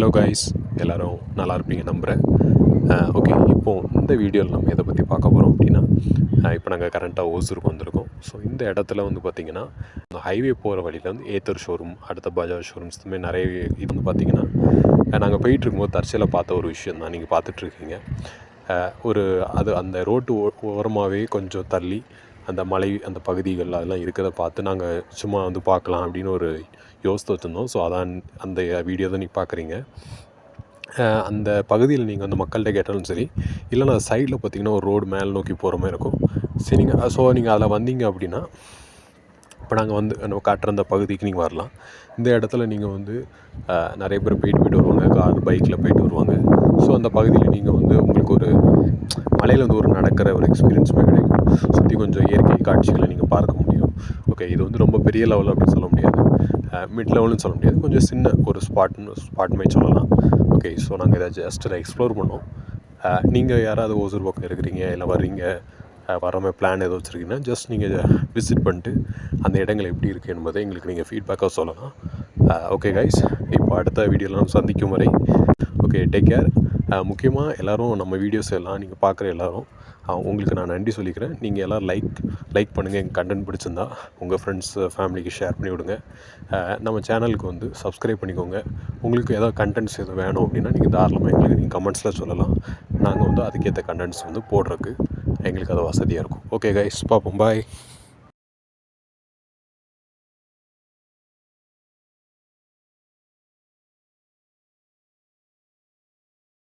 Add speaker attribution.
Speaker 1: Hello guys, எல்லோரும் நல்லா இருப்பீங்க நம்புகிறேன். ஓகே, இப்போது இந்த வீடியோவில் நம்ம எதை பற்றி பார்க்க போகிறோம் அப்படின்னா, இப்போ நாங்கள் கரண்ட்டாக ஓசூருக்கு வந்திருக்கோம். ஸோ இந்த இடத்துல வந்து பார்த்திங்கன்னா, ஹைவே போகிற வழியில் வந்து ஏத்தர் ஷோரூம், அடுத்த பஜாஜ் ஷோரூம்ஸ் இதுமாதிரி நிறைய இது வந்து பார்த்திங்கன்னா, நாங்கள் போயிட்டுருக்கும்போது தற்செயலாக பார்த்த ஒரு விஷயம் தான் நீங்கள் பார்த்துட்ருக்கீங்க. அந்த ரோட்டு ஓரமாகவே கொஞ்சம் தள்ளி அந்த மலை அந்த பகுதிகள் அதெல்லாம் இருக்கிறத பார்த்து நாங்கள் சும்மா வந்து பார்க்கலாம் அப்படின்னு ஒரு யோசித்து வச்சுருந்தோம். ஸோ அதான் அந்த வீடியோ தான் நீங்கள் பார்க்குறீங்க. அந்த பகுதியில் நீங்கள் வந்து மக்கள்கிட்ட கேட்டாலும் சரி, இல்லைனா சைடில் பார்த்திங்கன்னா ஒரு ரோடு மேலே நோக்கி போகிற மாதிரி இருக்கும். சரிங்க, நீங்கள் அதில் வந்தீங்க அப்படின்னா, இப்போ நாங்கள் வந்து நம்ம காட்டுற அந்த பகுதிக்கு நீங்கள் வரலாம். இந்த இடத்துல நீங்கள் வந்து நிறைய பேர் போயிட்டு வருவாங்க, கார் பைக்கில் போயிட்டு வருவாங்க. ஸோ அந்த பகுதியில் நீங்கள் வந்து உங்களுக்கு ஒரு மலையில் வந்து ஒரு நடக்கிற ஒரு எக்ஸ்பீரியன்ஸுமே கிடைக்கும். சுற்றி கொஞ்சம் இயற்கை காட்சிகளை நீங்கள் பார்க்க முடியும். ஓகே, இது வந்து ரொம்ப பெரிய லெவல் அப்படின்னு சொல்ல முடியாது, மிட் லெவல்னு சொல்ல முடியாது, கொஞ்சம் சின்ன ஒரு ஸ்பாட்மே சொல்லலாம். ஓகே, ஸோ நாங்கள் இதை ஜஸ்ட் எக்ஸ்ப்ளோர் பண்ணோம். நீங்கள் யாராவது ஓசூர் பக்கம் இருக்கிறீங்க, இல்லை வர்றீங்க, வர மாதிரி பிளான் ஏதோ வச்சுருக்கீங்கன்னா ஜஸ்ட் நீங்கள் விசிட் பண்ணிட்டு அந்த இடங்கள் எப்படி இருக்குது என்பதை எங்களுக்கு நீங்கள் ஃபீட்பேக்காக சொல்லலாம். ஓகே கைஸ், இப்போ அடுத்த வீடியோவில் நம்ம சந்திக்கும் வரை ஓகே, டேக் கேர். முக்கியமாக எல்லோரும் நம்ம வீடியோஸ் எல்லாம் நீங்கள் பார்க்குற எல்லோரும் உங்களுக்கு நான் நன்றி சொல்லிக்கிறேன். நீங்கள் எல்லோரும் லைக் பண்ணுங்கள். எங்கள் கண்டென்ட் பிடிச்சிருந்தா உங்கள் ஃப்ரெண்ட்ஸ் ஃபேமிலிக்கு ஷேர் பண்ணி விடுங்க. நம்ம சேனலுக்கு வந்து சப்ஸ்கிரைப் பண்ணிக்கோங்க. உங்களுக்கு ஏதாவது கண்டென்ட்ஸ் எதுவும் வேணும் அப்படின்னா நீங்கள் தாராளமாக எங்களுக்கு நீங்கள் கமெண்ட்ஸில் சொல்லலாம். நாங்கள் வந்து அதுக்கேற்ற கண்டென்ட்ஸ் வந்து போடுறதுக்கு எங்களுக்கு அது வசதியாக இருக்கும். ஓகே கைஸ், பார்ப்போம், பாய்.